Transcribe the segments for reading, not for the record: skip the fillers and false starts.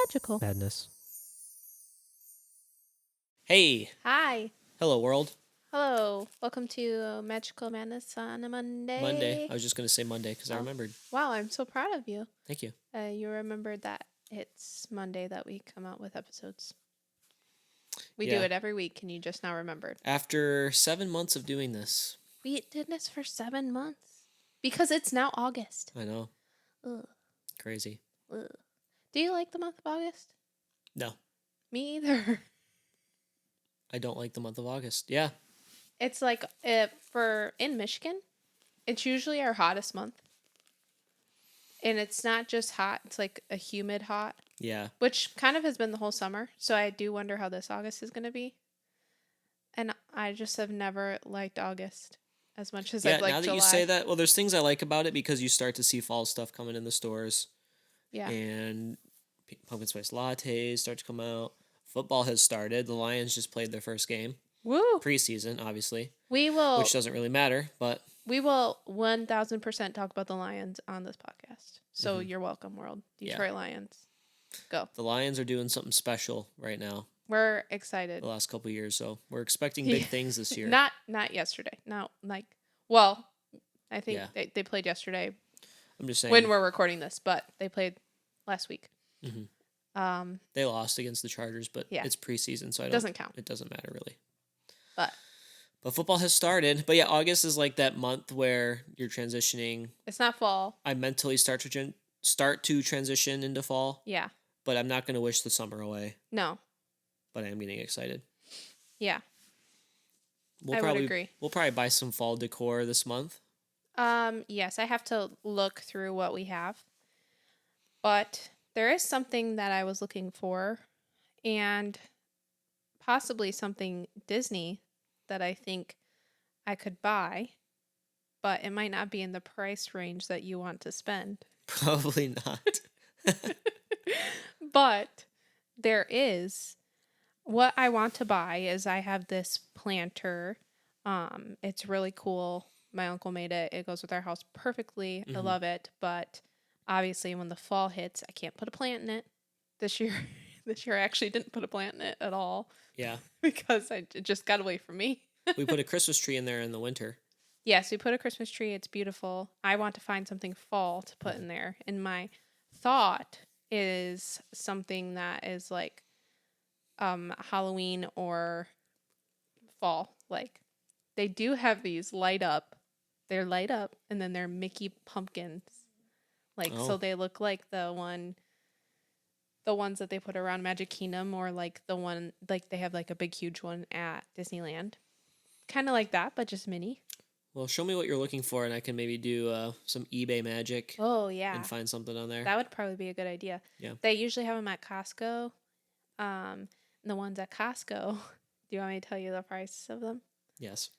magical madness. Hey, Hi. hello world. Hello. Welcome to Magical Madness on a Monday. I was just gonna say Monday because I Oh. remembered. Wow, I'm so proud of you. Thank you. You remembered that it's Monday that we come out with episodes. We Yeah. do it every week, and you just now remembered. After 7 months of doing this, We did this for 7 months because it's now August. I know, Ugh. crazy. Ugh. Do you like the month of August? No, Me either. I don't like the month of August. Yeah, It's like in Michigan, it's usually our hottest month. And it's not just hot, it's like a humid hot, yeah. which kind of has been the whole summer. So I do wonder how this August is going to be. And I just have never liked August as much as Yeah, I've liked now that July. you say that, well, there's things I like about it because you start to see fall stuff coming in the stores. Yeah. And pumpkin spice lattes start to come out. Football has started. The Lions just played their first game. Woo! Preseason, obviously. We will. Which doesn't really matter, but We will 1000% talk about the Lions on this podcast. So Mhm. you're welcome, world. Yeah. Detroit Lions. Go. the Lions are doing something special right now. We're excited. The last couple of years, so we're expecting big things this year. Not yesterday. No, well, I think Yeah. they played yesterday I'm just saying. when we're recording this, but they played last week. Mhm. Um, They lost against the Chargers, but Yeah. it's preseason, so it doesn't count. It doesn't matter really. But football has started. But yeah, August is like that month where you're transitioning. it's not fall. I mentally start to transition into fall, Yeah. but I'm not going to wish the summer away. No. But I am getting excited. Yeah. We'll I probably would agree. We'll probably buy some fall decor this month. Yes, I have to look through what we have. But there is something that I was looking for, and possibly something Disney that I think I could buy, but it might not be in the price range that you want to spend. Probably not. But there is what I want to buy is I have this planter. It's really cool. My uncle made it. It goes with our house perfectly. I Mhm. love it, but obviously when the fall hits, I can't put a plant in it. This year this year I actually didn't put a plant in it at all Yeah. because it just got away from me. We put a Christmas tree in there in the winter. Yes, we put a Christmas tree. It's beautiful. I want to find something fall to put in there. And my thought is something that is like Halloween or fall. Like they do have these light up. They're light up and then they're Mickey pumpkins. Like so Oh. they look like the ones that they put around Magic Kingdom or like the one like they have like a big huge one at Disneyland. Kind of like that, but just mini. Well, show me what you're looking for, and I can maybe do some eBay magic Oh yeah. and find something on there. That would probably be a good idea. Yeah. They usually have them at Costco. And the ones at Costco, do you want me to tell you the price of them? Yes.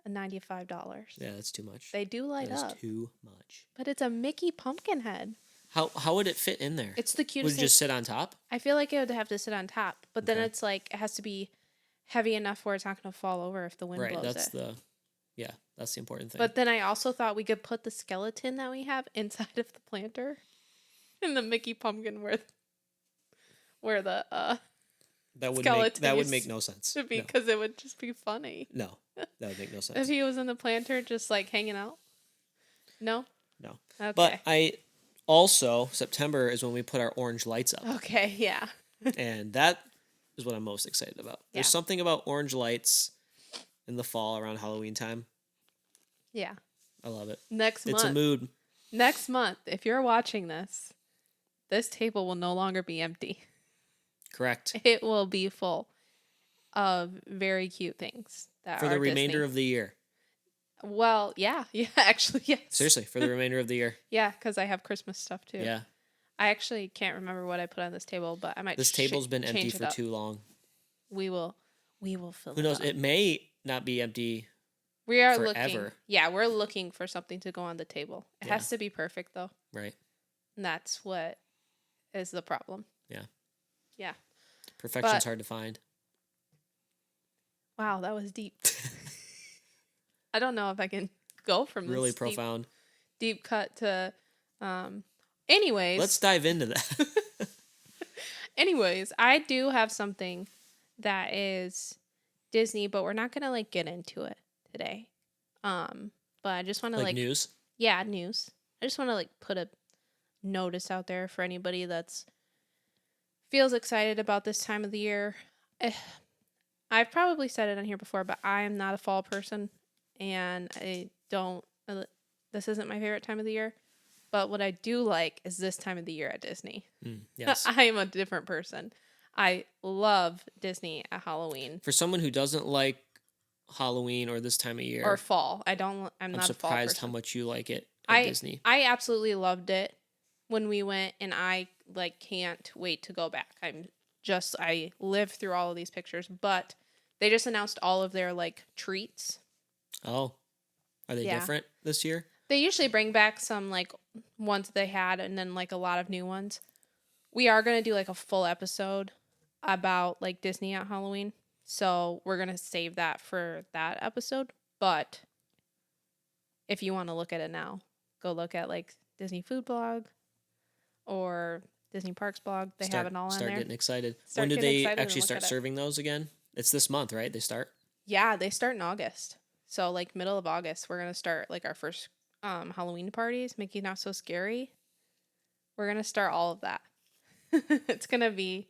$95. Yeah, that's too much. They do light That is up. too much. But it's a Mickey pumpkin head. How would it fit in there? It's the Would cutest it just sit on top? I feel like it would have to sit on top. But then Okay. it's like it has to be heavy enough where it's not going to fall over if the wind Right, blows that's it. that's the important thing. But then I also thought we could put the skeleton that we have inside of the planter. And the Mickey pumpkin where the that would skeleton make no sense. should be No. because it would just be funny. No, that would make no If sense. he was in the planter just like hanging out? No? No. Okay. But September is when we put our orange lights up. Okay, yeah. And that is what I'm most excited about. There's Yeah. something about orange lights in the fall around Halloween time. Yeah. I love it. Next It's a month. mood. Next month, if you're watching this table will no longer be empty. Correct. It will be full of very cute things that For are the remainder Disney. of the year. Well, yeah, actually, yes. Seriously, for the remainder of the year. Yeah, because I have Christmas stuff too. Yeah. I actually can't remember what I put on this table, but I might. This table's been empty change it for up. too long. We will fill it. Who knows? up. It may not be empty. We are forever. looking. Yeah, we're looking for something to go on the table. It Yeah. has to be perfect though. Right. And that's what is the problem. Yeah. Yeah. Perfection's hard to find. Wow, that was deep. I don't know if I can go from Really this profound. deep cut to anyways. Let's dive into that. Anyways, I do have something that is Disney, but we're not gonna like get into it today. But I just want to Like like news. yeah, news. I just want to like put a notice out there for anybody that's feels excited about this time of the year. Eh, I've probably said it on here before, but I am not a fall person, and I don't. This isn't my favorite time of the year. But what I do like is this time of the year at Disney. Yes. I am a different person. I love Disney at Halloween For someone who doesn't like Halloween or this time of or year, fall. I don't. I'm I'm not a fall surprised how person. much you like it at Disney. I absolutely loved it when we went, and I like can't wait to go back. I lived through all of these pictures, but they just announced all of their like treats. Oh, are they Yeah. different this year? They usually bring back some like ones they had, and then like a lot of new ones. We are gonna do like a full episode about like Disney at Halloween, so we're gonna save that for that episode. But if you want to look at it now, go look at like Disney Food Blog or Disney Parks blog. They have it all on Start there. getting excited. Start When do getting they excited and actually look start at it. serving those again? It's this month, right? They start. Yeah, they start in August. So like middle of August, we're gonna start like our first Halloween parties, Mickey Not So Scary. We're gonna start all of that. It's gonna be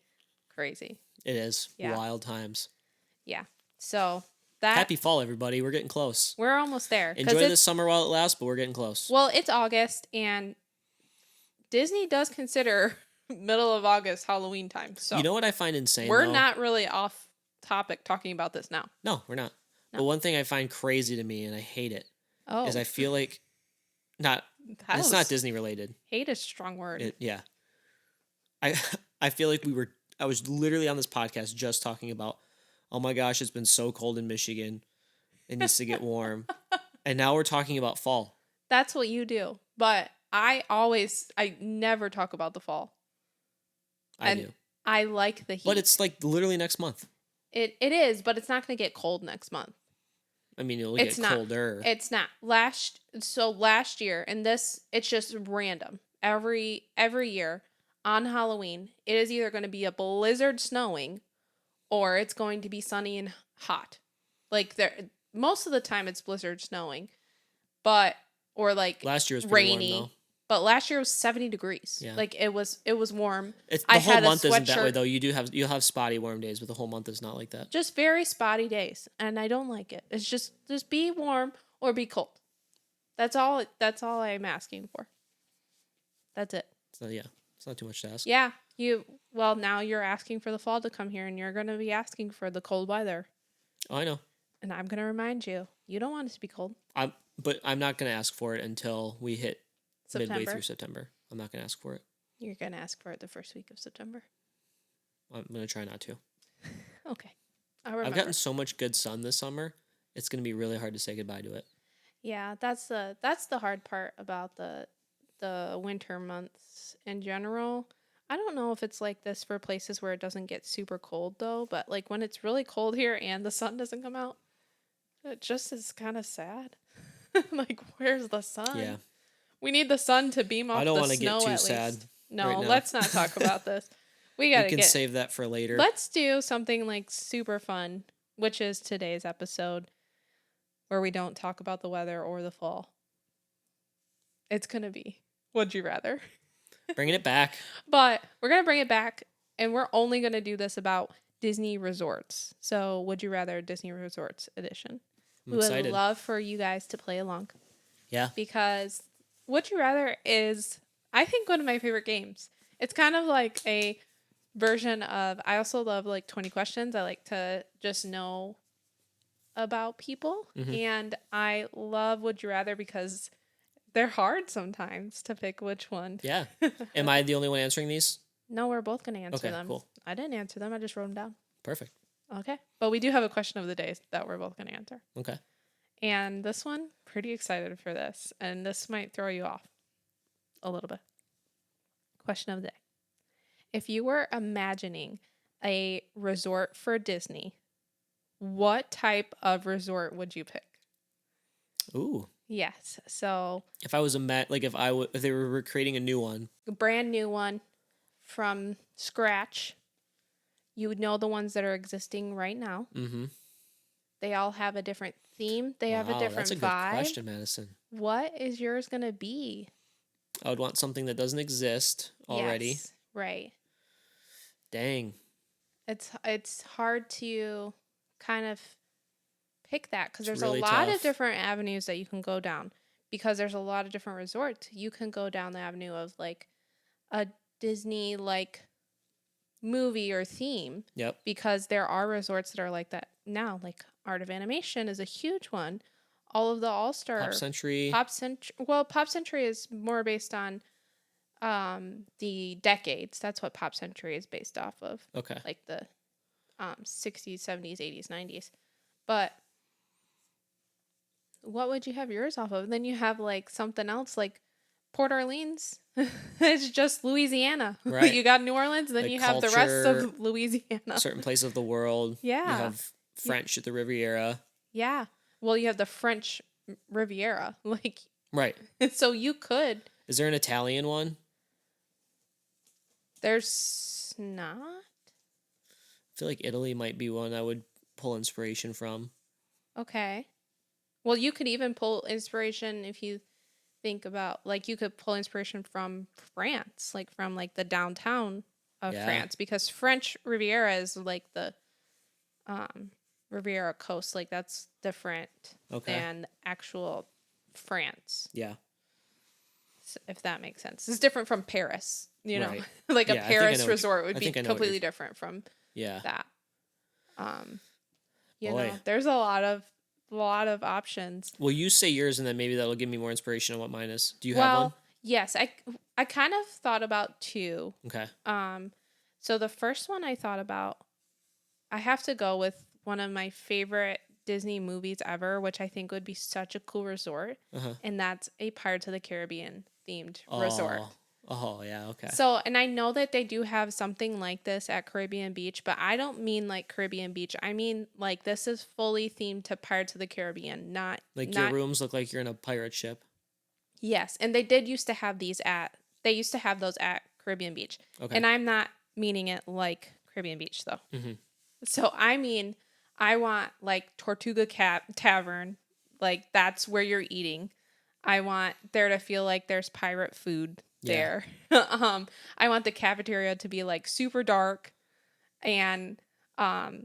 crazy. It is Yeah. wild times. Yeah. So that Happy fall, everybody. We're getting close. we're almost there. 'Cause Enjoy it's- this summer while it lasts, but we're getting close. Well, it's August, and Disney does consider middle of August Halloween time. So You know what I find insane? we're though? not really off topic talking about this now. No, we're not. No. But one thing I find crazy to me, and I hate it, Oh, is I feel like not. that It's was- not Disney related. hate is a strong word. Yeah. I I feel like I was literally on this podcast just talking about, oh my gosh, it's been so cold in Michigan. It needs to get warm. And now we're talking about fall. That's what you do. But I never talk about the fall. I And do. I like the heat. But it's like literally next month. it is, but it's not going to get cold next month. I mean, it'll It's get not. colder. It's not. Last year, and this it's just random. Every year on Halloween, it is either going to be a blizzard snowing or it's going to be sunny and hot. Like most of the time it's blizzard snowing. But or like Last year was pretty rainy. warm, though. But last year was 70 degrees. Yeah. Like it was warm. It's, I the whole had a month isn't that way, sweatshirt. though. You'll have spotty warm days, but the whole month is not like that. Just very spotty days, and I don't like it. It's just be warm or be cold. That's all I'm asking for. That's it. So, yeah, it's not too much to ask. Yeah, now you're asking for the fall to come here, and you're going to be asking for the cold weather. Oh, I know. And I'm going to remind you, you don't want it to be cold. But I'm not going to ask for it until we hit midway September. through September. I'm not going to ask for it. You're going to ask for it the first week of September. I'm going to try not to. Okay. I'll remember. I've gotten so much good sun this summer. It's going to be really hard to say goodbye to it. Yeah, that's the hard part about the winter months in general. I don't know if it's like this for places where it doesn't get super cold though, but like when it's really cold here and the sun doesn't come out, it just is kind of sad. Like where's the sun? Yeah. We need the sun to beam off I don't the want to snow get too at sad. least. No, right now. let's not talk about this. We got We to can get save that for later. Let's do something like super fun, which is today's episode where we don't talk about the weather or the fall. It's going to be Would You Rather. Bringing it back. But we're going to bring it back, and we're only going to do this about Disney resorts. So, Would You Rather Disney Resorts edition. I'm We would excited. love for you guys to play along Yeah. because Would You Rather is, I think, one of my favorite games. It's kind of like a version of, I also love like 20 questions. I like to just know about people. Mhm. And I love Would You Rather because they're hard sometimes to pick which one. Yeah. Am I the only one answering these? No, we're both going to answer Okay, them. cool. I didn't answer them. I just wrote them down. Perfect. Okay. But we do have a question of the day that we're both going to answer. Okay. And this one, pretty excited for this. And this might throw you off a little bit. Question of the day. If you were imagining a resort for Disney, what type of resort would you pick? Ooh. Yes. So, If I was if they were creating a new one, a brand new one from scratch. You would know the ones that are existing right now. Mm-hmm. They all have a different theme. They have a Wow, that's different a good vibe. question, Madison. What is yours gonna be? I would want something that doesn't exist already. Yes, right. Dang. It's hard to kind of pick that because It's there's really a lot of tough. different avenues that you can go down because there's a lot of different resorts. You can go down the avenue of like a Disney like movie or theme Yep. because there are resorts that are like that now. Like Art of Animation is a huge one. All of the All Star Pop Century. Pop Century. Well, Pop Century is more based on the decades. That's what Pop Century is based off of, Okay. like the 60s, 70s, 80s, 90s. But what would you have yours off of? Then you have like something else like Port Orleans. It's just Louisiana. Right. You got New Orleans, then Like you have the rest culture, of Louisiana. Certain place of the world. You Yeah. have French at the Riviera. Yeah. Well, you have the French Riviera. Like, Right. so you could. Is there an Italian one? There's not. I feel like Italy might be one I would pull inspiration from. Okay. Well, you could even pull inspiration if you think about, like, you could pull inspiration from France, like from like the downtown of Yeah. France, because French Riviera is like the Riviera coast, like that's different Okay. than actual France, Yeah. if that makes sense. It's different from Paris, you know, Right. like Yeah, a I think I know Paris what resort would I be think I know what completely you're- different from Yeah. that. You Boy. know, there's a lot of options. Well, you say yours, and then maybe that'll give me more inspiration on what mine is. Do you have one? Yes, I kind of thought about two. Okay. So the first one I thought about, I have to go with one of my favorite Disney movies ever, which I think would be such a cool resort, Uh-huh. and that's a Pirates of the Caribbean themed resort. Oh, yeah, okay. So, and I know that they do have something like this at Caribbean Beach, but I don't mean like Caribbean Beach. I mean like this is fully themed to Pirates of the Caribbean, not Like not your rooms look like you're in a pirate ship. Yes, and they did used to have these at they used to have those at Caribbean Beach. Okay. And I'm not meaning it like Caribbean Beach though. Mm-hmm. So I mean, I want like Tortuga Tavern, like that's where you're eating. I want there to feel like there's pirate food there. I want the cafeteria to be like super dark and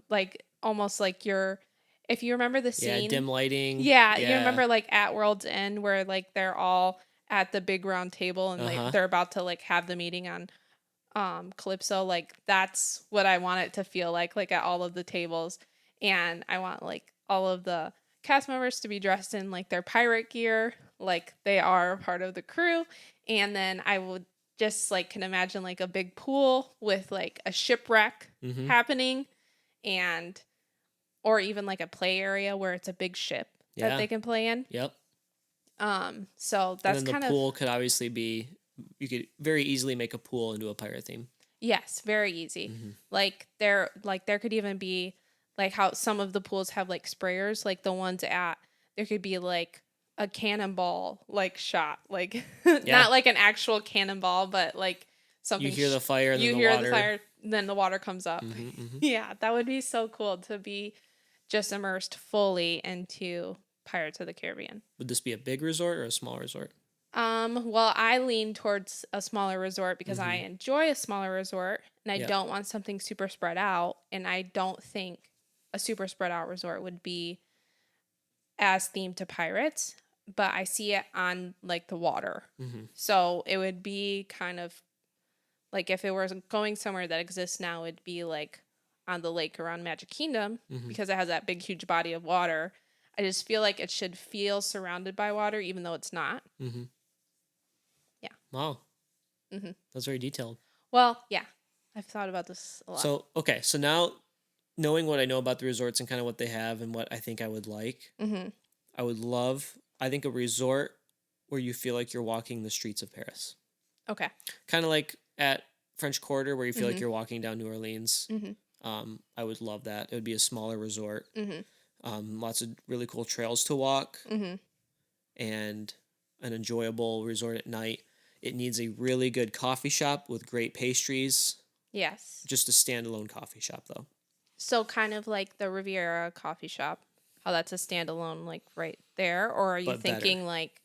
like almost like if you remember the scene. Yeah, dim lighting. Yeah, you remember like at World's End where like they're all at the big round table and they're about to like have the meeting on Calypso. Like that's what I want it to feel like at all of the tables. And I want like all of the cast members to be dressed in like their pirate gear, like they are part of the crew. And then I would just like can imagine like a big pool with like a shipwreck happening, and or even like a play area where it's a big ship that they can play in. Yep. So that's and then kind the of pool could obviously be, you could very easily make a pool into a pirate theme. yes, very easy. Like there could even be like how some of the pools have like sprayers, like the ones at there could be like a cannonball like shot, like not like an actual cannonball, but like something. You hear the fire, and you then hear the water. the fire, then the water comes up. Yeah, that would be so cool to be just immersed fully into Pirates of the Caribbean. Would this be a big resort or a small resort? Well, I lean towards a smaller resort because I enjoy a smaller resort and I don't want something super spread out. And I don't think a super spread out resort would be as themed to pirates, but I see it on like the water. So it would be kind of like if it was going somewhere that exists now, it'd be like on the lake around Magic Kingdom because it has that big, huge body of water. I just feel like it should feel surrounded by water, even though it's not. Yeah. Wow. That's very detailed. Well, yeah. I've thought about this a lot. So, okay. So now, knowing what I know about the resorts and kind of what they have and what I think I would like, I would love, I think, a resort where you feel like you're walking the streets of Paris. Okay. Kind of like at French Quarter where you feel like you're walking down New Orleans. I would love that. It would be a smaller resort. Lots of really cool trails to walk and an enjoyable resort at night. It needs a really good coffee shop with great pastries. Yes. Just a standalone coffee shop, though. So kind of like the Riviera coffee shop, how that's a standalone like right there, or are you But better. thinking like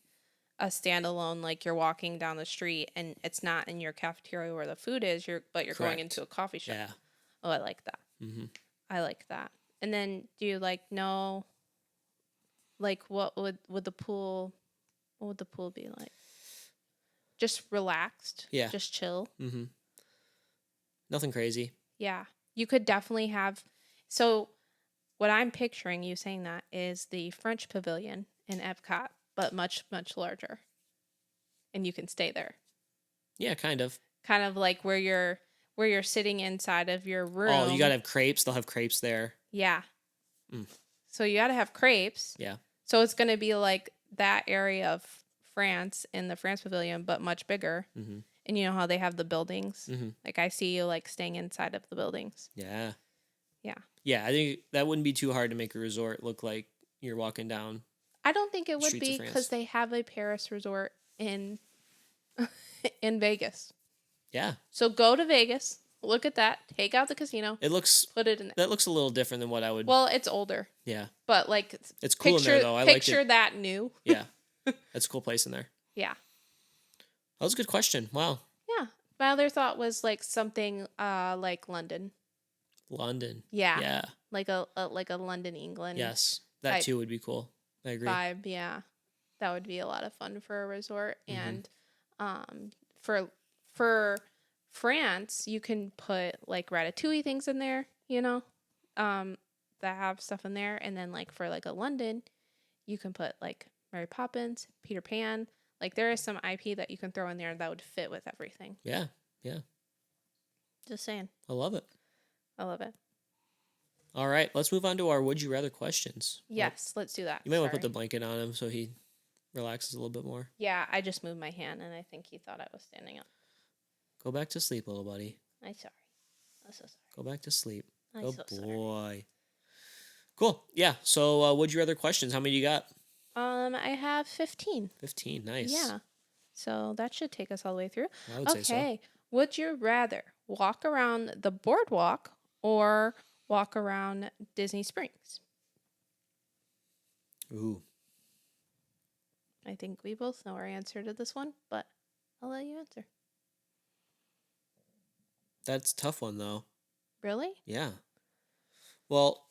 a standalone like you're walking down the street and it's not in your cafeteria where the food is, but you're going Correct. into a coffee shop. Yeah. Oh, I like that. Mm-hmm. I like that. And then do you like know like what would the pool be like? Just relaxed? Yeah. Just chill? Mm-hmm. Nothing crazy. Yeah. You could definitely have. So, what I'm picturing you saying that is the French Pavilion in Epcot, but much, much larger. And you can stay there. Yeah, kind of. Kind of like where you're sitting inside of your room. Oh, you gotta have crepes. They'll have crepes there. Yeah. Mm. So you gotta have crepes. Yeah. So it's gonna be like that area of France in the France Pavilion, but much bigger. Mm-hmm. And you know how they have the buildings? Mm-hmm. Like I see you like staying inside of the buildings. Yeah. Yeah. Yeah, I think that wouldn't be too hard to make a resort look like you're walking down. I don't think it would Streets of be France. because they have a Paris resort in in Vegas. Yeah. So go to Vegas, look at that, take out the casino, It looks put it in there. that looks a little different than what I would. Well, it's older, Yeah. but like It's cool picture in there though. I liked picture it. that new. Yeah. That's a cool place in there. Yeah. That was a good question. Wow. Yeah. My other thought was like something like London. London. Yeah. Yeah. Like a London, England Yes. That type too would be cool. I agree. vibe. Yeah. That would be a lot of fun for a resort. Mhm. And for France, you can put like ratatouille things in there, you know, that have stuff in there. And then like for like a London, you can put like Mary Poppins, Peter Pan. Like there is some IP that you can throw in there that would fit with everything. Yeah. Yeah. Just saying. I love it. I love it. All right. Let's move on to our would you rather questions. Yes, let's do that. You might want to put Sorry. the blanket on him so he relaxes a little bit more. Yeah, I just moved my hand and I think he thought I was standing up. Go back to sleep, little buddy. I'm sorry. I'm so sorry. Go back to sleep. I'm Good so sorry. boy. Cool. Yeah. So, would you rather questions? How many you got? I have 15. 15. Nice. Yeah. So that should take us all the way through. I would say so. Okay. Would you rather walk around the boardwalk or walk around Disney Springs? Ooh. I think we both know our answer to this one, but I'll let you answer. That's a tough one, though. Really? Yeah. Well,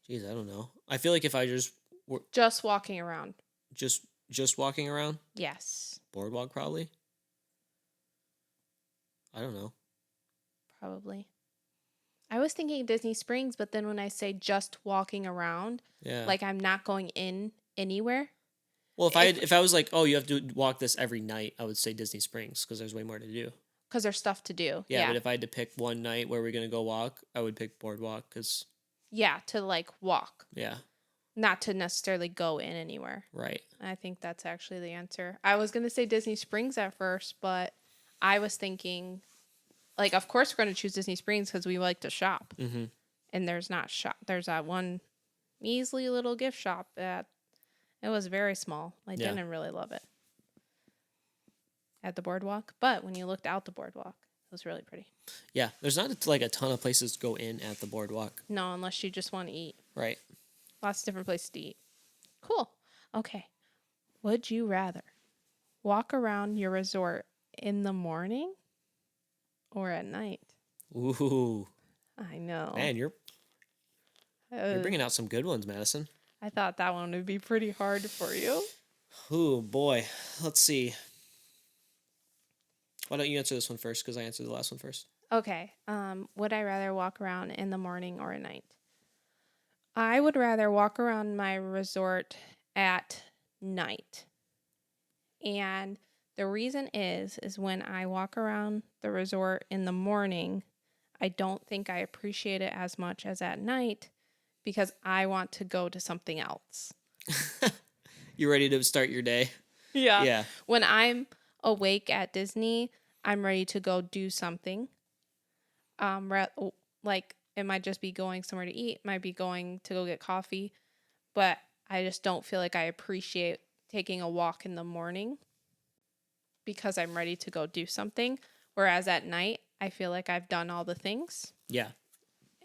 geez, I don't know. I feel like if I just were Just walking around. just walking around, Yes, boardwalk probably. I don't know. probably. I was thinking Disney Springs, but then when I say just walking around, Yeah. like I'm not going in anywhere. Well, if I was like, oh, you have to walk this every night, I would say Disney Springs because there's way more to do. Because there's stuff to do. Yeah, Yeah. but if I had to pick one night where we're gonna go walk, I would pick boardwalk because Yeah, to like walk, yeah, not to necessarily go in anywhere. right. I think that's actually the answer. I was going to say Disney Springs at first, but I was thinking, like, of course we're going to choose Disney Springs because we like to shop. Mm-hmm. And there's not shop. There's that one measly little gift shop that it was very small. I Yeah. didn't really love it at the boardwalk. But when you looked out the boardwalk, it was really pretty. Yeah, there's not like a ton of places to go in at the boardwalk. No, unless you just want to eat. Right. Lots of different places to eat. Cool. Okay. Would you rather walk around your resort in the morning or at night? Ooh, I know. man, you're bringing out some good ones, Madison. I thought that one would be pretty hard for you. Ooh, boy. Let's see. Why don't you answer this one first? Because I answered the last one first. Okay. Would I rather walk around in the morning or at night? I would rather walk around my resort at night. And the reason is when I walk around the resort in the morning, I don't think I appreciate it as much as at night because I want to go to something else. You ready to start your day? Yeah. Yeah. When I'm awake at Disney, I'm ready to go do something. Like it might just be going somewhere to eat, might be going to go get coffee, but I just don't feel like I appreciate taking a walk in the morning because I'm ready to go do something. Whereas at night, I feel like I've done all the things Yeah.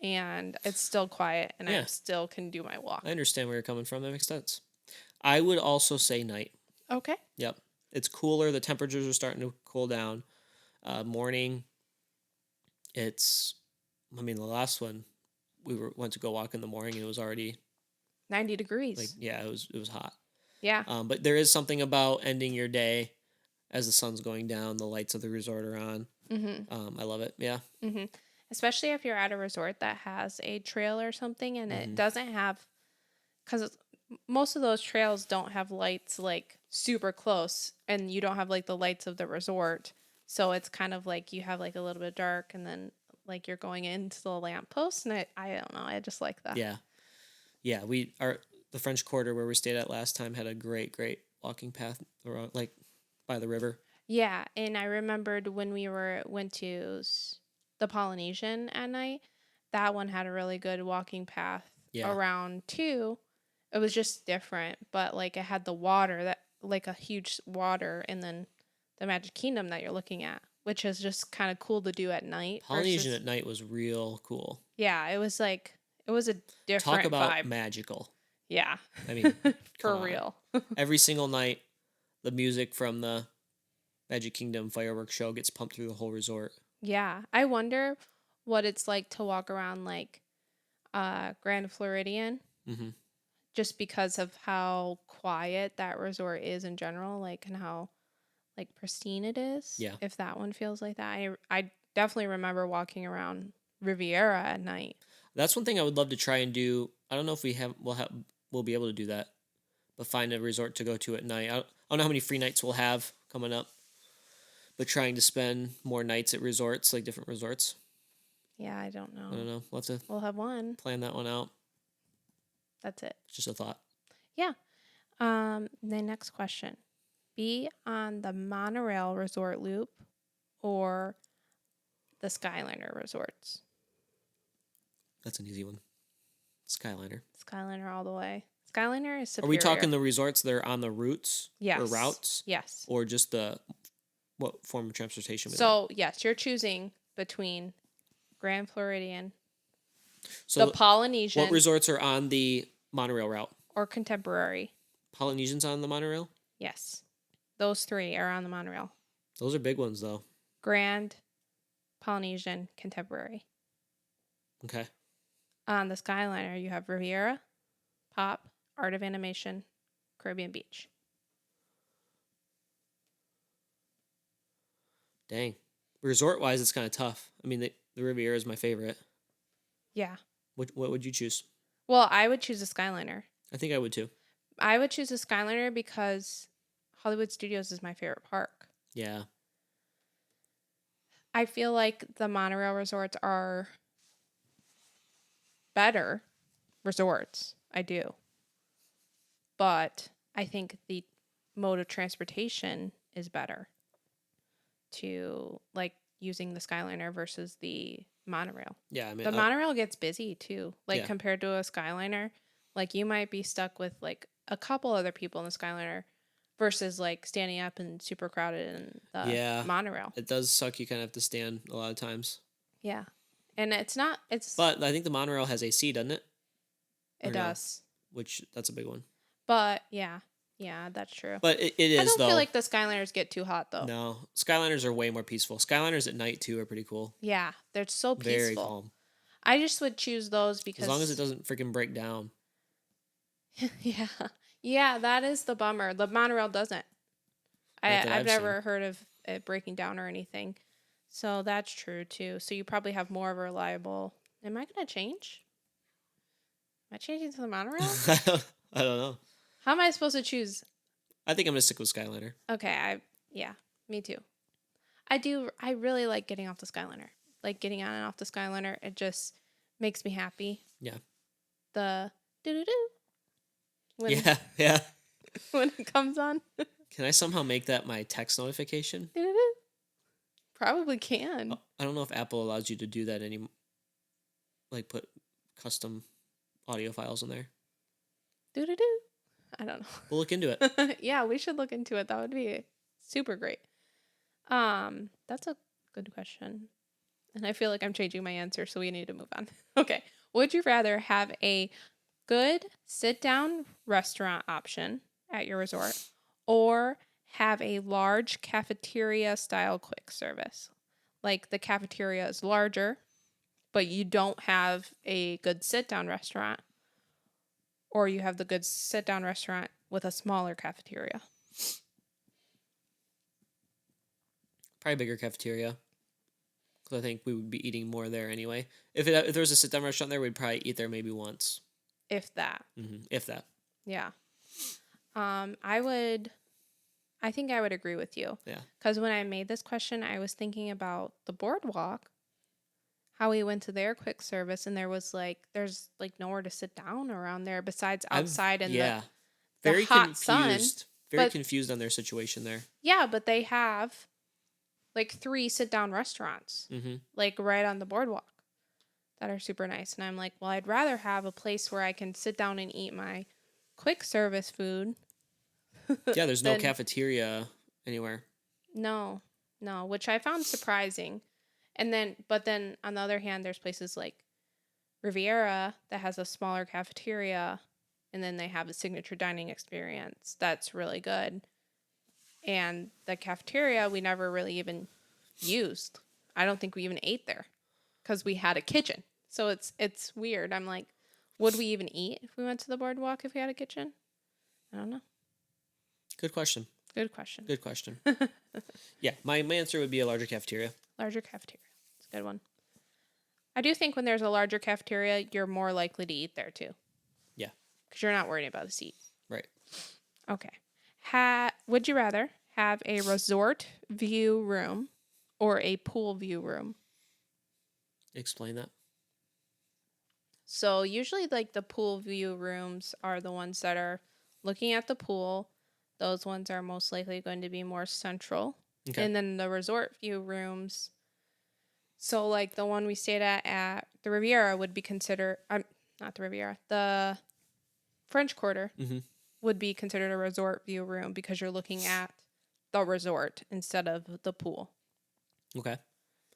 and it's still quiet and I Yeah. still can do my walk. I understand where you're coming from. That makes sense. I would also say night. Okay. Yep. It's cooler. The temperatures are starting to cool down. Morning, it's, I mean, the last one, went to go walk in the morning and it was already 90 degrees. like, yeah, it was hot. Yeah. But there is something about ending your day as the sun's going down, the lights of the resort are on. Mm-hmm. I love it. Yeah. Mm-hmm. Especially if you're at a resort that has a trail or something and it Mhm. doesn't have, because most of those trails don't have lights like super close and you don't have like the lights of the resort. So it's kind of like you have like a little bit dark and then like you're going into the lamppost. And I don't know. I just like that. Yeah. Yeah. The French Quarter where we stayed at last time had a great walking path around, like by the river. Yeah, and I remembered when we went to the Polynesian at night, that one had a really good walking path Yeah. around too. It was just different, but like it had the water that like a huge water and then the Magic Kingdom that you're looking at, which is just kind of cool to do at night Polynesian versus at night was real cool. yeah, it was like it was a different Talk about vibe. magical. Yeah. I mean, For come on. real. Every single night, the music from the Magic Kingdom fireworks show gets pumped through the whole resort. Yeah. I wonder what it's like to walk around like Grand Floridian Mm-hmm. just because of how quiet that resort is in general, like and how like pristine it is. Yeah. If that one feels like that. I definitely remember walking around Riviera at night. That's one thing I would love to try and do. I don't know if we'll be able to do that, but find a resort to go to at night. I don't know how many free nights we'll have coming up, but trying to spend more nights at resorts, like different resorts. Yeah, I don't know. I don't know. We'll have to We'll have one. plan that one out. That's it. It's just a thought. Yeah. The next question. Be on the monorail resort loop or the Skyliner resorts? That's an easy one. Skyliner. Skyliner all the way. Skyliner is superior. Are we talking the resorts that are on the routes yes. or routes? Yes. Or just what form of transportation? So, yes, you're choosing between Grand Floridian, So the Polynesian, what resorts are on the monorail route? or Contemporary. Polynesian's on the monorail? Yes. Those three are on the monorail. Those are big ones, though. Grand, Polynesian, Contemporary. Okay. On the Skyliner, you have Riviera, Pop, Art of Animation, Caribbean Beach. Dang. Resort-wise, it's kind of tough. I mean, the Riviera is my favorite. Yeah. What would you choose? Well, I would choose a Skyliner. I think I would, too. I would choose a Skyliner because Hollywood Studios is my favorite park. Yeah. I feel like the monorail resorts are better resorts. I do. But I think the mode of transportation is better to like using the Skyliner versus the monorail. Yeah, I mean, The monorail gets busy too. Like Yeah. compared to a Skyliner, like you might be stuck with like a couple other people in the Skyliner versus like standing up and super crowded in the Yeah. monorail. it does suck. You kind of have to stand a lot of times. Yeah. And it's not it's But I think the monorail has AC, doesn't it? it or no? does. That's a big one. But yeah. Yeah, that's true. But it is, I don't though. feel like the Skyliners get too hot though. No. Skyliners are way more peaceful. Skyliners at night, too, are pretty cool. Yeah, they're so peaceful. Very calm. I just would choose those because As long as it doesn't freaking break down. yeah. Yeah, that is the bummer. The monorail doesn't. Not that I've I've never heard of it breaking down or anything. So that's true too. So you probably have more of a reliable. Am I going to change? Am I changing to the monorail? I don't know. How am I supposed to choose? I think I'm going to stick with Skyliner. Okay, yeah, me too. I really like getting off the Skyliner. Like getting on and off the Skyliner, it just makes me happy. Yeah. The doo-doo-doo. Yeah. When it comes on. Can I somehow make that my text notification? Doo-doo-doo. Probably can. I don't know if Apple allows you to do that anymore. Like put custom audio files in there. Doo-doo-doo. I don't We'll look into it. know. Yeah, we should look into it. That would be super great. That's a good question. And I feel like I'm changing my answer, so we need to move on. Okay. Would you rather have a good sit down restaurant option at your resort or have a large cafeteria style quick service? Like the cafeteria is larger, but you don't have a good sit down restaurant, or you have the good sit down restaurant with a smaller cafeteria. Probably bigger cafeteria. Because I think we would be eating more there anyway. If there was a sit down restaurant there, we'd probably eat there maybe once. If that. If that. Yeah. I think I would agree with you. Yeah. Because when I made this question, I was thinking about the boardwalk, how we went to their quick service, and there's nowhere to sit down around there besides outside in the very hot sun. confused. Very but- confused on their situation there. Yeah, but they have like 3 sit down restaurants, like right on the boardwalk that are super nice. And I'm like, well, I'd rather have a place where I can sit down and eat my quick service food. Yeah, there's no Then- cafeteria anywhere. No, which I found surprising. But then on the other hand, there's places like Riviera that has a smaller cafeteria, and then they have a signature dining experience that's really good. And the cafeteria we never really even used. I don't think we even ate there because we had a kitchen. So it's weird. I'm like, would we even eat if we went to the boardwalk if we had a kitchen? I don't know. Good question. Good question. Good question. Yeah, my answer would be a larger cafeteria. Larger cafeteria. It's a good one. I do think when there's a larger cafeteria, you're more likely to eat there too. Yeah. Because you're not worried about the seat. Right. Okay. Would you rather have a resort view room or a pool view room? Explain that. So usually like the pool view rooms are the ones that are looking at the pool. Those ones are most likely going to be more central. Okay. And then the resort view rooms. So like the one we stayed at the Riviera would be considered not the Riviera, the French Quarter would be considered a resort view room because you're looking at the resort instead of the pool. Okay.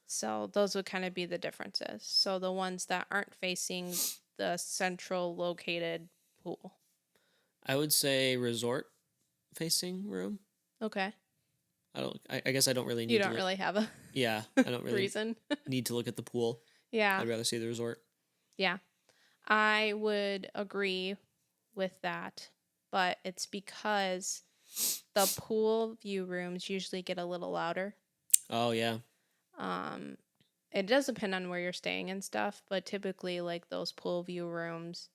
So those would kind of be the differences. So the ones that aren't facing the central located pool. I would say resort facing room. Okay. I guess I don't really need You to don't really have a Yeah, I don't really reason. need to look at the pool. Yeah. I'd rather see the resort. Yeah. I would agree with that, but it's because the pool view rooms usually get a little louder. Oh, yeah. It does depend on where you're staying and stuff, but typically like those pool view rooms,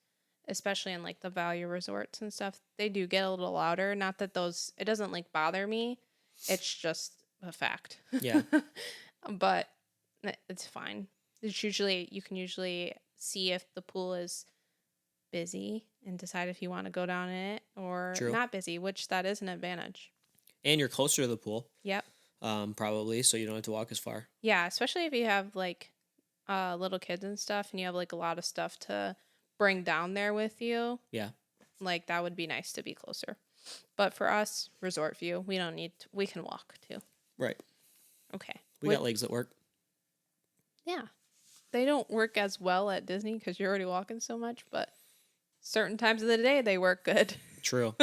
especially in like the value resorts and stuff, they do get a little louder. Not that it doesn't like bother me. It's just a fact. Yeah. But it's fine. You can usually see if the pool is busy and decide if you want to go down in it or True. not busy, which that is an advantage. And you're closer to the pool. Yep. Probably, so you don't have to walk as far. Yeah, especially if you have like little kids and stuff and you have like a lot of stuff to bring down there with you. Yeah. Like that would be nice to be closer. But for us, resort view, we don't need to, we can walk too. Right. Okay. We got legs that work. Yeah. They don't work as well at Disney because you're already walking so much, but certain times of the day they work good. True.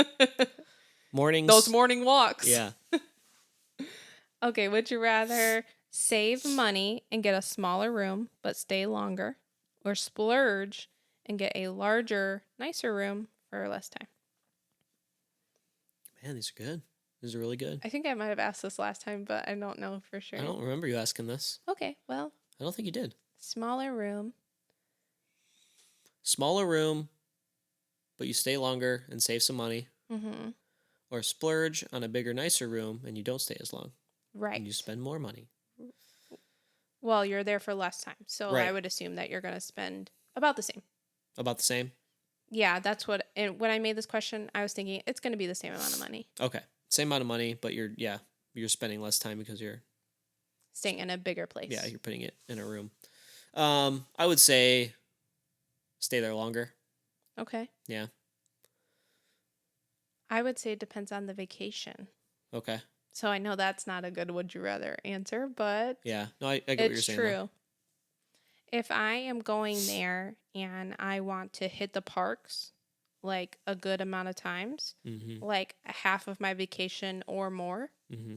Mornings. Those morning walks. Yeah. Okay, would you rather save money and get a smaller room but stay longer, or splurge and get a larger, nicer room for less time? Man, these are good. These are really good. I think I might have asked this last time, but I don't know for sure. I don't remember you asking this. Okay, well, I don't think you did. smaller room. Smaller room, but you stay longer and save some money. Mm-hmm. Or splurge on a bigger, nicer room and you don't stay as long. Right. And you spend more money. Well, you're there for less time, so Right. I would assume that you're going to spend about the same. About the same? Yeah, that's what. And when I made this question, I was thinking it's going to be the same amount of money. Okay. Same amount of money, but you're spending less time because you're Staying in a bigger place. yeah, you're putting it in a room. I would say stay there longer. Okay. Yeah. I would say it depends on the vacation. Okay. So I know that's not a good would you rather answer, but Yeah. No, I get what you're it's saying though. true. If I am going there and I want to hit the parks like a good amount of times, Mm-hmm. like half of my vacation or more, Mm-hmm.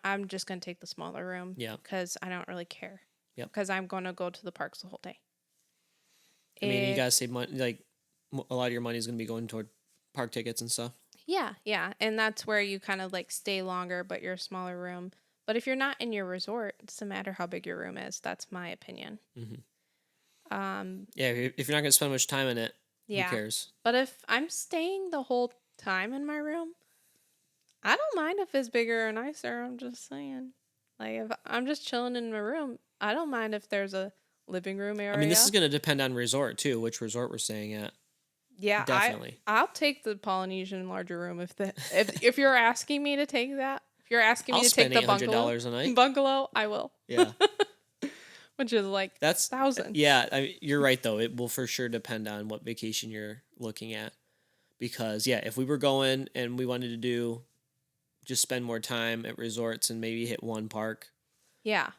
I'm just going to take the smaller room Yeah. because I don't really care. Yep. Because I'm going to go to the parks the whole day. I mean, you gotta save money. Like a lot of your money is gonna be going toward park tickets and stuff. Yeah. And that's where you kind of like stay longer, but you're a smaller room. But if you're not in your resort, it doesn't matter how big your room is. That's my opinion. Yeah. If you're not gonna spend much time in it, who Yeah. cares? But if I'm staying the whole time in my room, I don't mind if it's bigger or nicer. I'm just saying. Like, if I'm just chilling in my room, I don't mind if there's a living room area. I mean, this is gonna depend on resort too, which resort we're staying at. Yeah, Definitely. I'll take the Polynesian larger room if you're asking me to take that. If you're asking me I'll to take spend the $800 a night. bungalow, I will. Yeah. Which is like That's thousands. yeah. You're right though. It will for sure depend on what vacation you're looking at, because yeah, if we were going and we wanted to do just spend more time at resorts and maybe hit one park, Yeah.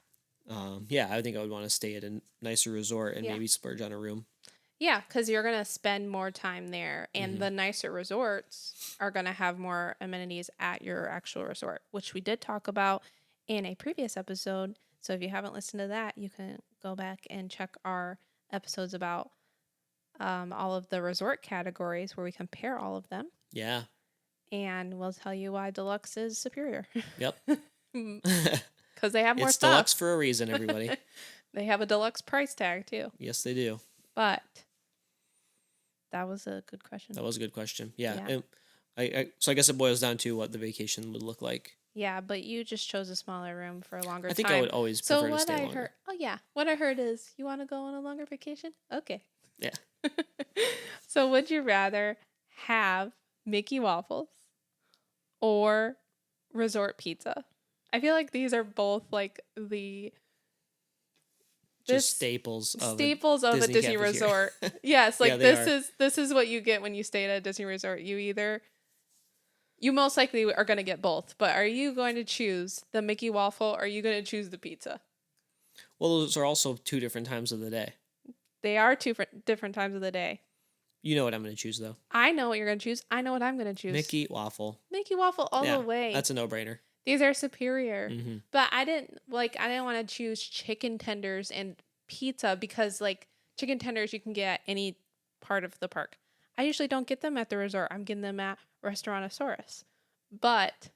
yeah, I think I would want to stay at a nicer resort and Yeah. maybe splurge on a room. Yeah, because you're going to spend more time there, and Mm-hmm. the nicer resorts are going to have more amenities at your actual resort, which we did talk about in a previous episode. So if you haven't listened to that, you can go back and check our episodes about all of the resort categories where we compare all of them, Yeah. and we'll tell you why deluxe is superior. Yep. Because they have more It's stuff. deluxe for a reason, everybody. They have a deluxe price tag too. Yes, they do. But that was a good question. That was a good question. Yeah. Yeah. And so I guess it boils down to what the vacation would look like. Yeah, but you just chose a smaller room for a longer time. I think I would always prefer to stay longer. What I heard is you want to go on a longer vacation? Okay. Yeah. So would you rather have Mickey waffles or resort pizza? I feel like these are both like the Just staples of a Disney cafeteria. resort. Yes, Yeah, like they are. this is what you get when you stay at a Disney resort. You most likely are going to get both, but are you going to choose the Mickey waffle or are you going to choose the pizza? Well, those are also 2 different times of the day. They are different times of the day. You know what I'm going to choose, though. I know what you're going to choose. I know what I'm going to choose. Mickey waffle. Mickey waffle all the way. That's a no-brainer. These are superior. Mm-hmm. But I didn't want to choose chicken tenders and pizza because like chicken tenders you can get at any part of the park. I usually don't get them at the resort. I'm getting them at Restaurantosaurus. But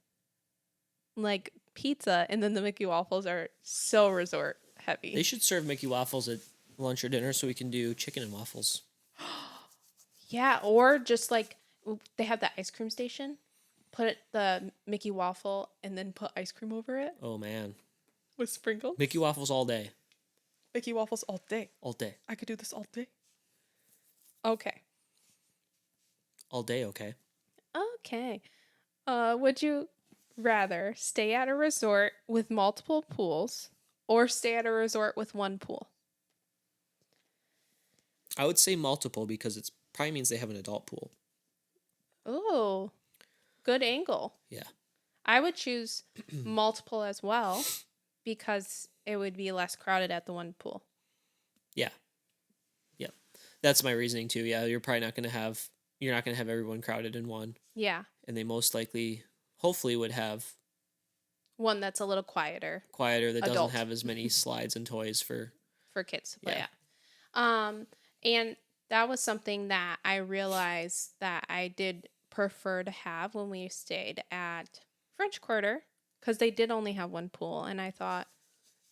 like pizza and then the Mickey waffles are so resort heavy. They should serve Mickey waffles at lunch or dinner so we can do chicken and waffles. Yeah, or just like they have the ice cream station. Put the Mickey waffle and then put ice cream over it Oh, man. with sprinkles. Mickey waffles all day. Mickey waffles all day. All day. I could do this all day. Okay. All day, okay. Okay. Would you rather stay at a resort with multiple pools or stay at a resort with one pool? I would say multiple because it probably means they have an adult pool. Oh, good angle. Yeah. I would choose multiple as well because it would be less crowded at the one pool. Yeah. Yep. That's my reasoning too. Yeah, you're not going to have everyone crowded in one. Yeah. And they most likely hopefully would have One that's a little quieter that Adult. doesn't have as many slides and toys for kids to play Yeah. at. And that was something that I realized that I did prefer to have when we stayed at French Quarter because they did only have one pool. And I thought,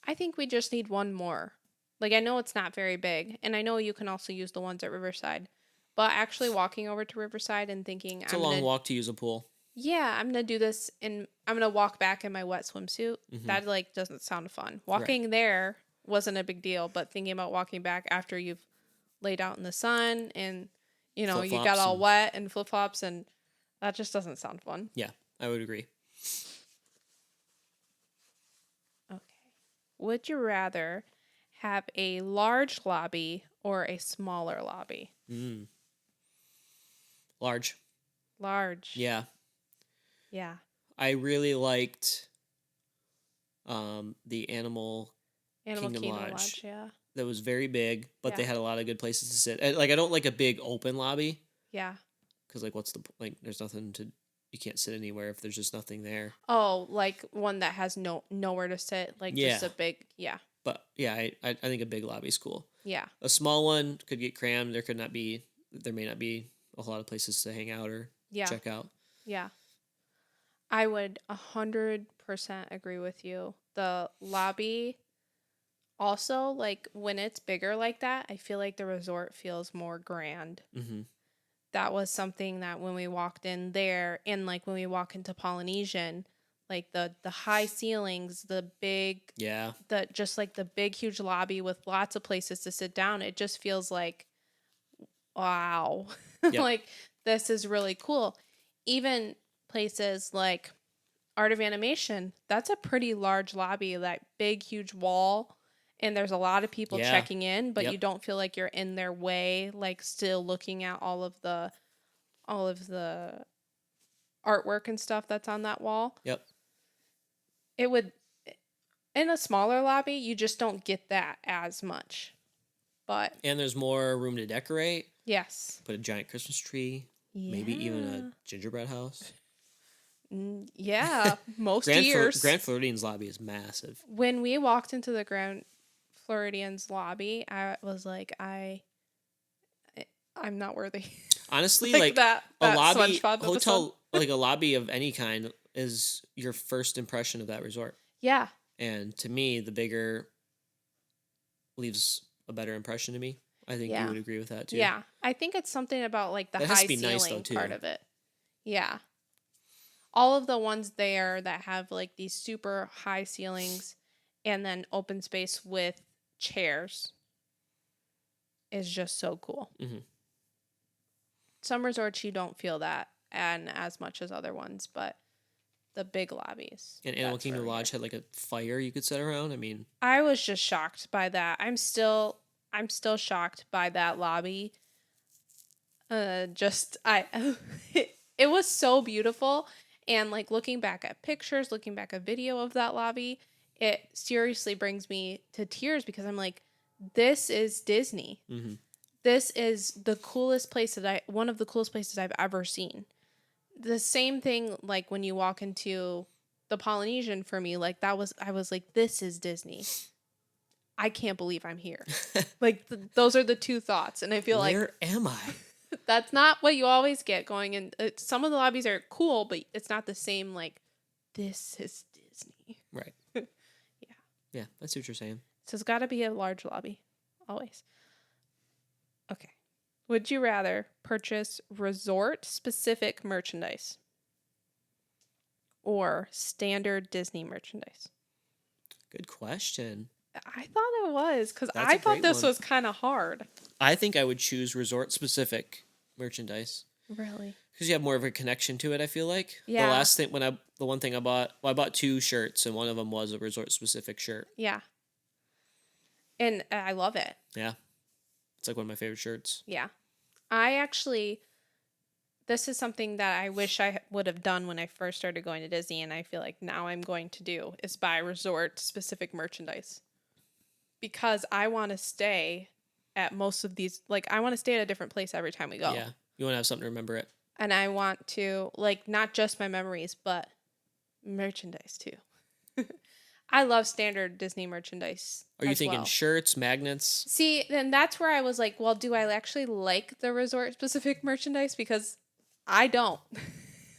I think we just need one more. Like, I know it's not very big. And I know you can also use the ones at Riverside. But actually walking over to Riverside and thinking, it's a long walk to use a pool. Yeah, I'm going to do this and I'm going to walk back in my wet swimsuit. Mm-hmm. That, like, doesn't sound fun. Walking there wasn't a big deal. But thinking about walking back after you've laid out in the sun and, you know, you got all wet and flip-flops and that just doesn't sound fun. Yeah, I would agree. Okay. Would you rather have a large lobby or a smaller lobby? Large. Large. Yeah. Yeah. I really liked the Animal Kingdom Kingdom Lodge. Lodge. Yeah. That was very big, but they Yeah. had a lot of good places to sit. Like I don't like a big open lobby Yeah. because like what's the like? There's nothing to. You can't sit anywhere if there's just nothing there. Oh, like one that has nowhere to sit, like just Yeah. a big. Yeah. But yeah, I think a big lobby's cool. Yeah. A small one could get crammed. There may not be a lot of places to hang out or Yeah. check out. Yeah. I would 100% agree with you. The lobby also, like when it's bigger like that, I feel like the resort feels more grand. Mm-hmm. That was something that when we walked in there and like when we walk into Polynesian, like the high ceilings, the big Yeah. the just like the big huge lobby with lots of places to sit down, it just feels like wow. Yep. Like this is really cool. Even places like Art of Animation, that's a pretty large lobby, that big huge wall, and there's a lot of people Yeah. checking in, but Yep. you don't feel like you're in their way, like still looking at all of the artwork and stuff that's on that wall. Yep. It would in a smaller lobby, you just don't get that as much. But And there's more room to decorate. yes. Put a giant Christmas tree. Yeah. Maybe even a gingerbread house. Yeah, most years. Grand Floridian's lobby is massive. When we walked into the Grand Floridian's lobby, I was like, I'm not worthy. Honestly, Like like that a lobby SpongeBob episode. hotel, like a lobby of any kind, is your first impression of that resort. Yeah, And to me, the bigger leaves a better impression to me. I think Yeah. you would agree with that too. yeah. I think it's something about like the That has to high be ceiling nice, though, too. part of it. Yeah. All of the ones there that have like these super high ceilings and then open space with chairs is just so cool. Mhm. Some resorts you don't feel that and as much as other ones, but the big lobbies. And Animal that's where Kingdom we are. Lodge had like a fire you could sit around. I mean, I was just shocked by that. I'm still shocked by that lobby. It was so beautiful, and like looking back at pictures, looking back at video of that lobby, it seriously brings me to tears because I'm like, this is Disney. mm-hmm. This is the coolest place one of the coolest places I've ever seen. The same thing like when you walk into the Polynesian for me, like I was like, this is Disney. I can't believe I'm here. Like those are the two thoughts, and I feel like Where am I? that's not what you always get going in. Some of the lobbies are cool, but it's not the same. Like this is Disney. Right. Yeah. Yeah, I see what you're saying. So it's got to be a large lobby, always. Okay. Would you rather purchase resort-specific merchandise or standard Disney merchandise? Good question. I thought it was because That's a I thought great this one. was kind of hard. I think I would choose resort specific merchandise Really? because you have more of a connection to it. I feel like Yeah. the one thing I bought, I bought 2 shirts and one of them was a resort specific shirt. Yeah. And I love it. Yeah, it's like one of my favorite shirts. Yeah. This is something that I wish I would have done when I first started going to Disney, and I feel like now I'm going to do is buy resort specific merchandise. Because I want to stay at most of these, like, I want to stay at a different place every time we go. Yeah, you want to have something to remember it. And I want to, like, not just my memories, but merchandise too. I love standard Disney merchandise. Are you as thinking well. shirts, magnets? See, then that's where I was like, well, do I actually like the resort specific merchandise? Because I don't.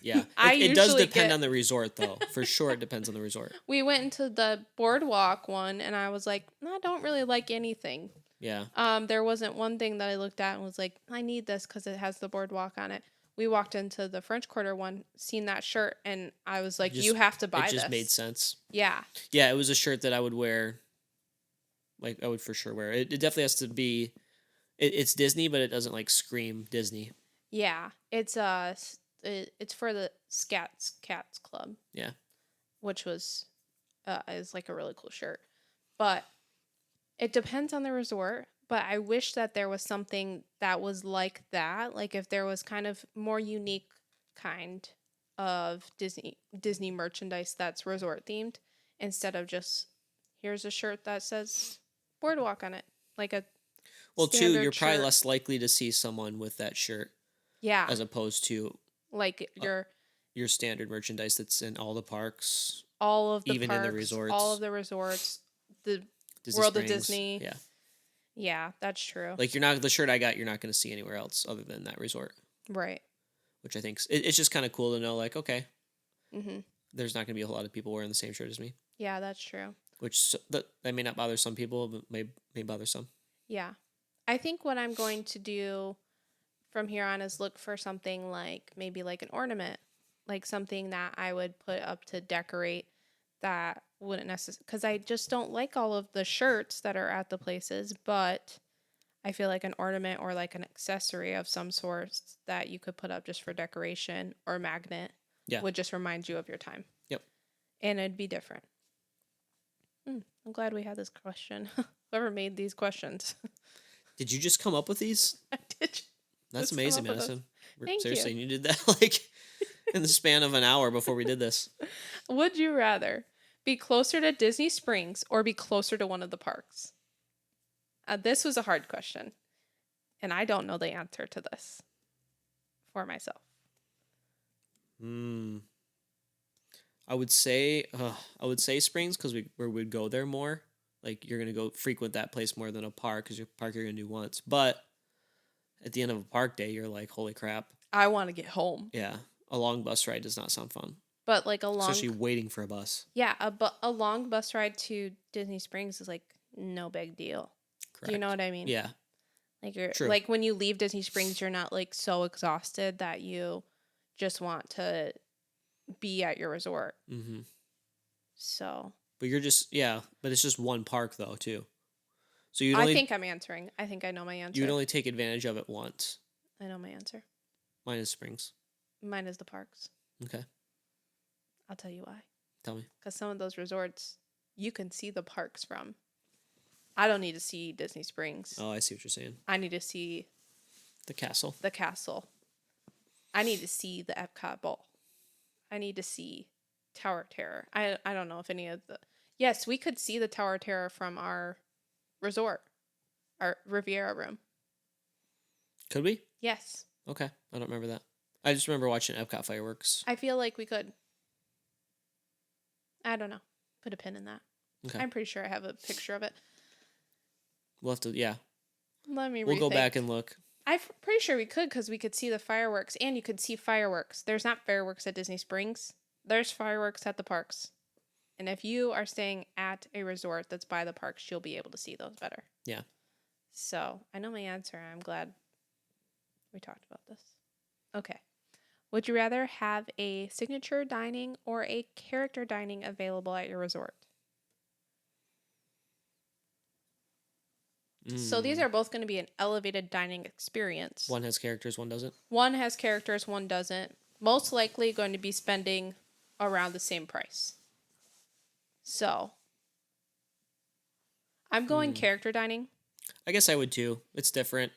Yeah, I it does usually depend get- on the resort, though. For sure, it depends on the resort. We went into the boardwalk one, and I was like, I don't really like anything. Yeah, There wasn't one thing that I looked at and was like, I need this because it has the boardwalk on it. We walked into the French Quarter one, seen that shirt, and I was like, you have to buy it just this. made sense. Yeah. Yeah, it was a shirt that I would wear. Like, I would for sure wear it. It definitely has to be. It's Disney, but it doesn't like scream Disney. Yeah. It's for the Scats Cats Club. Yeah. Which was is like a really cool shirt. But it depends on the resort. But I wish that there was something that was like that. Like if there was kind of more unique kind of Disney merchandise that's resort themed instead of just here's a shirt that says Boardwalk on it, like a Well, two, standard you're probably shirt. less likely to see someone with that shirt Yeah, as opposed to like uh, your standard merchandise that's in all the parks, all of the even in the parks, all of resorts, the resorts, the Disney World of Springs. Disney. Yeah. Yeah, that's true. Like you're not the shirt I got, you're not going to see anywhere else other than that resort, Right. which I think it's just kind of cool to know. Like, okay, Mhm. there's not going to be a whole lot of people wearing the same shirt as me, Yeah, that's true. which that may not bother some people, but may bother some. Yeah. I think what I'm going to do from here on is look for something like maybe like an ornament, like something that I would put up to decorate that wouldn't necessarily, because I just don't like all of the shirts that are at the places, but I feel like an ornament or like an accessory of some sort that you could put up just for decoration or magnet Yeah. would just remind you of your time. Yep. And it'd be different. I'm glad we had this question. Whoever made these questions. Did you just come up with these? I did. That's Just come amazing, up with Madison. Thank Seriously, you. you did that like in the span of an hour before we did this. Would you rather be closer to Disney Springs or be closer to one of the parks? This was a hard question, and I don't know the answer to this for myself. Hmm. I would say Springs because we would go there more. Like you're gonna go frequent that place more than a park because your park you're gonna do once. But at the end of a park day, you're like, holy crap! I want to get home, Yeah, a long bus ride does not sound fun, but like especially waiting for a bus. yeah, a long bus ride to Disney Springs is like no big deal. Correct. Do you know what I mean? Yeah. Like you're True. like when you leave Disney Springs, you're not like so exhausted that you just want to be at your resort. Mm-hmm. So But you're just but it's just one park though too. So I think I'm answering. I think I know my answer. you'd only take advantage of it once. I know my answer. Mine is Springs. Mine is the parks. Okay. I'll tell you why. Tell me. Because some of those resorts, you can see the parks from. I don't need to see Disney Springs. Oh, I see what you're saying. I need to see The castle. the castle. I need to see the Epcot Bowl. I need to see Tower of Terror. I don't know if any of the. Yes, we could see the Tower of Terror from our resort, our Riviera room. Could we? Yes. Okay. I don't remember that. I just remember watching Epcot fireworks. I feel like we could. I don't know. Put a pin in that. Okay. I'm pretty sure I have a picture of it. We'll have to, yeah. Let me We'll go rethink. back and look. I'm pretty sure we could because we could see the fireworks and you could see fireworks. There's not fireworks at Disney Springs. There's fireworks at the parks. And if you are staying at a resort that's by the parks, you'll be able to see those better. Yeah. So I know my answer. I'm glad we talked about this. Okay. Would you rather have a signature dining or a character dining available at your resort? So these are both going to be an elevated dining experience. One has characters, one doesn't. One has characters, one doesn't. Most likely going to be spending around the same price. So I'm going character dining. I guess I would too. It's different.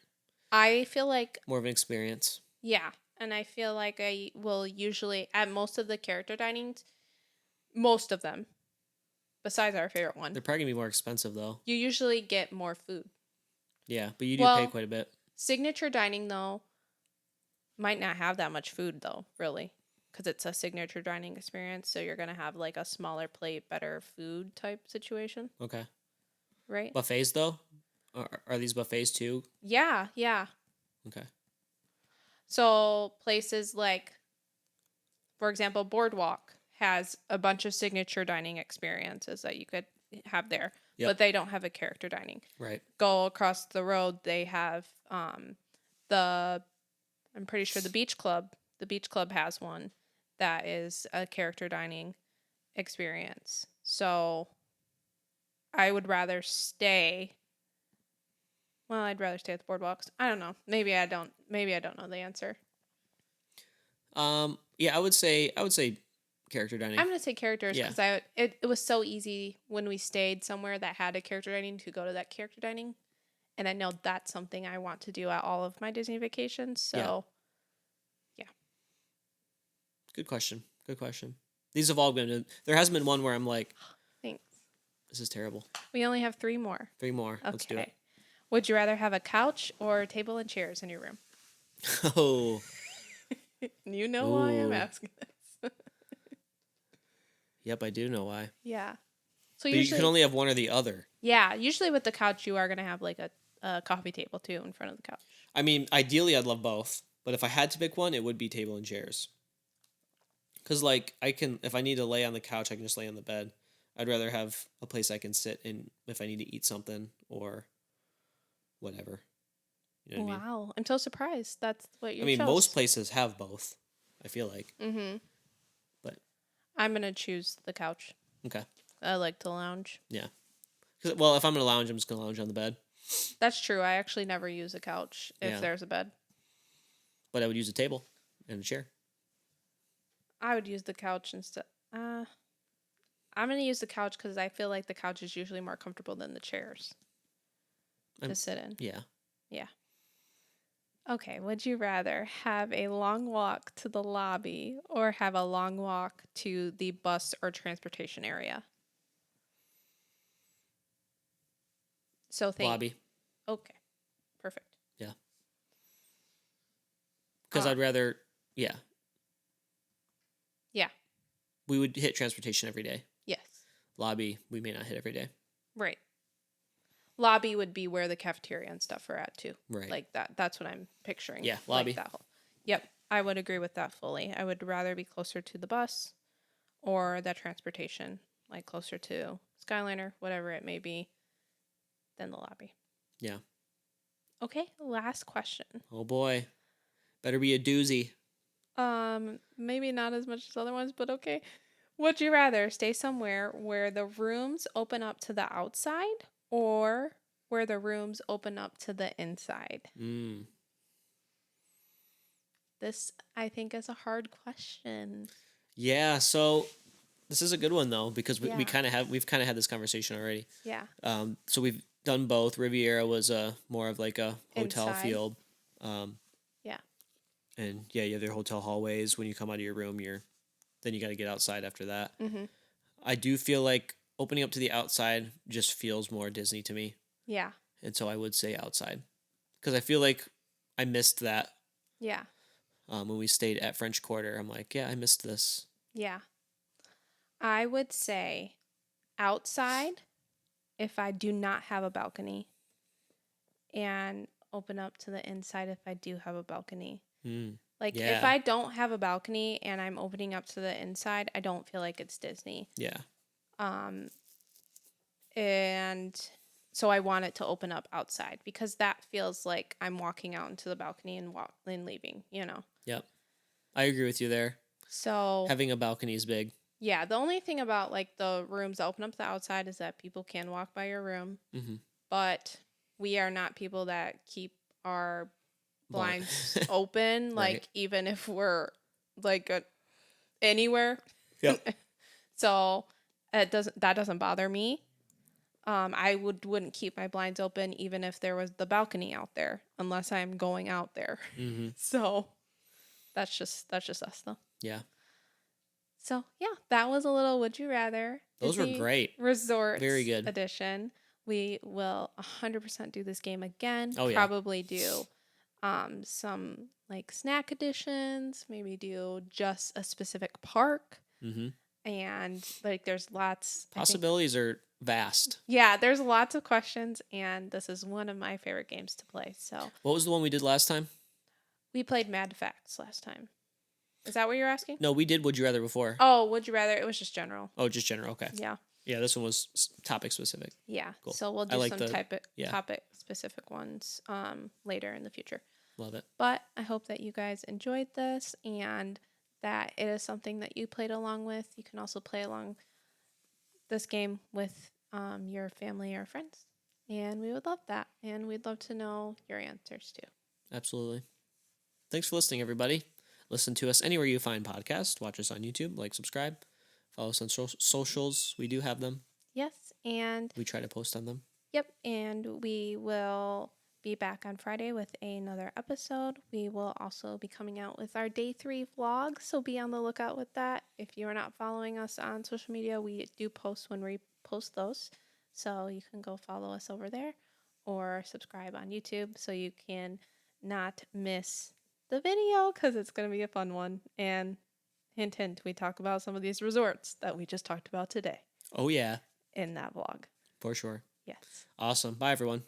I feel like, More of an experience. yeah. And I feel like I will usually, at most of the character dinings, most of them, besides our favorite one, They're probably going to be more expensive though. you usually get more food. Yeah, but you do Well, pay quite a bit. Signature dining, though, might not have that much food, though, really, because it's a signature dining experience. So you're going to have like a smaller plate, better food type situation, Okay. right? Buffets though? Are these buffets too? Yeah, yeah. Okay. So places like, for example, Boardwalk has a bunch of signature dining experiences that you could have there, Yep. but they don't have a character dining. Right. Go across the road, they have the, I'm pretty sure the Beach Club. The Beach Club has one that is a character dining experience. So I would rather stay. Well, I'd rather stay at the boardwalks. I don't know. Maybe I don't. Maybe I don't know the answer. Yeah, I would say character dining. I'm gonna say characters Yeah. because it was so easy when we stayed somewhere that had a character dining to go to that character dining, and I know that's something I want to do at all of my Disney vacations. So, yeah. Good question. Good question. These have all been. There hasn't been one where I'm like, Thanks. this is terrible. We only have 3 more. 3 more. Let's do it. Okay. Would you rather have a couch or table and chairs in your room? Oh. You know why I'm Ooh. asking this. Yep, I do know why. Yeah. So But you usually, can only have one or the other. yeah, usually with the couch, you are going to have like a coffee table too in front of the couch. I mean, ideally, I'd love both. But if I had to pick one, it would be table and chairs. Because, like, if I need to lay on the couch, I can just lay on the bed. I'd rather have a place I can sit in if I need to eat something or whatever. You know what I mean? Wow. I'm so surprised. That's what you I mean, chose. most places have both, I feel like. Mm-hmm. But, I'm going to choose the couch. okay. I like to lounge. Yeah. Well, if I'm going to lounge, I'm just going to lounge on the bed. That's true. I actually never use a couch if Yeah. there's a bed. But I would use a table and a chair. I would use the couch instead. I'm going to use the couch because I feel like the couch is usually more comfortable than the chairs to sit in. Yeah. Yeah. Okay. Would you rather have a long walk to the lobby or have a long walk to the bus or transportation area? So think. Lobby. Okay. Perfect. Yeah. Because I'd rather, yeah. Yeah. We would hit transportation every day. Yes. Lobby, we may not hit every day. Right. Lobby would be where the cafeteria and stuff are at too. Right. Like that. That's what I'm picturing. Yeah, like lobby. that whole. Yep. I would agree with that fully. I would rather be closer to the bus or the transportation, like closer to Skyliner, whatever it may be, than the lobby. Yeah. Okay, last question. Oh boy. Better be a doozy. Maybe not as much as other ones, but okay. Would you rather stay somewhere where the rooms open up to the outside or where the rooms open up to the inside? Mm. This, I think, is a hard question. Yeah, so this is a good one though because we Yeah. we've kind of had this conversation already. Yeah. So we've done both. Riviera was more of like a hotel Inside. field. Yeah. And yeah, you have your hotel hallways. When you come out of your room, then you got to get outside after that. Mm-hmm. I do feel like opening up to the outside just feels more Disney to me, Yeah. and so I would say outside because I feel like I missed that Yeah. when we stayed at French Quarter. I'm like, yeah, I missed this. Yeah. I would say outside if I do not have a balcony and open up to the inside if I do have a balcony. Mm. Like if Yeah. I don't have a balcony and I'm opening up to the inside, I don't feel like it's Disney. Yeah. And so I want it to open up outside because that feels like I'm walking out into the balcony and leaving, you know. Yep. I agree with you there. So Having a balcony is big. yeah, the only thing about like the rooms that open up to the outside is that people can walk by your room, Mm-hmm. but we are not people that keep our blinds Blind. open, like Right. even if we're like anywhere. Yep. So that doesn't bother me. I wouldn't keep my blinds open even if there was the balcony out there, unless I'm going out there. Mm-hmm. So that's just us though. Yeah. So yeah, that was a little Would You Rather. Those were Disney great. Resorts Very good. edition. We will 100% do this game again. Oh, yeah. Probably do some like snack editions, maybe do just a specific park. Mm-hmm. And like there's lots I think- Possibilities are vast. yeah, there's lots of questions and this is one of my favorite games to play. So What was the one we did last time? we played Mad Facts last time. Is that what you're asking? No, we did Would You Rather before. Oh, Would You Rather? It was just general. Oh, just general. Okay. Yeah. Yeah, this one was topic specific. Yeah. Cool. So we'll I do like some yeah. topic specific ones later in the future. Love it. But I hope that you guys enjoyed this and that it is something that you played along with. You can also play along this game with your family or friends. And we would love that. And we'd love to know your answers too. Absolutely. Thanks for listening, everybody. Listen to us anywhere you find podcasts. Watch us on YouTube. Like, subscribe. Follow us on socials. We do have them. Yes. And We try to post on them. yep. And we will be back on Friday with another episode. We will also be coming out with our day 3 vlog, so be on the lookout with that. If you are not following us on social media, we do post when we post those, so you can go follow us over there or subscribe on YouTube so you can not miss the video because it's going to be a fun one. And hint, hint, we talk about some of these resorts that we just talked about today Oh, yeah, in that vlog. for sure. Yes. Awesome. Bye, everyone.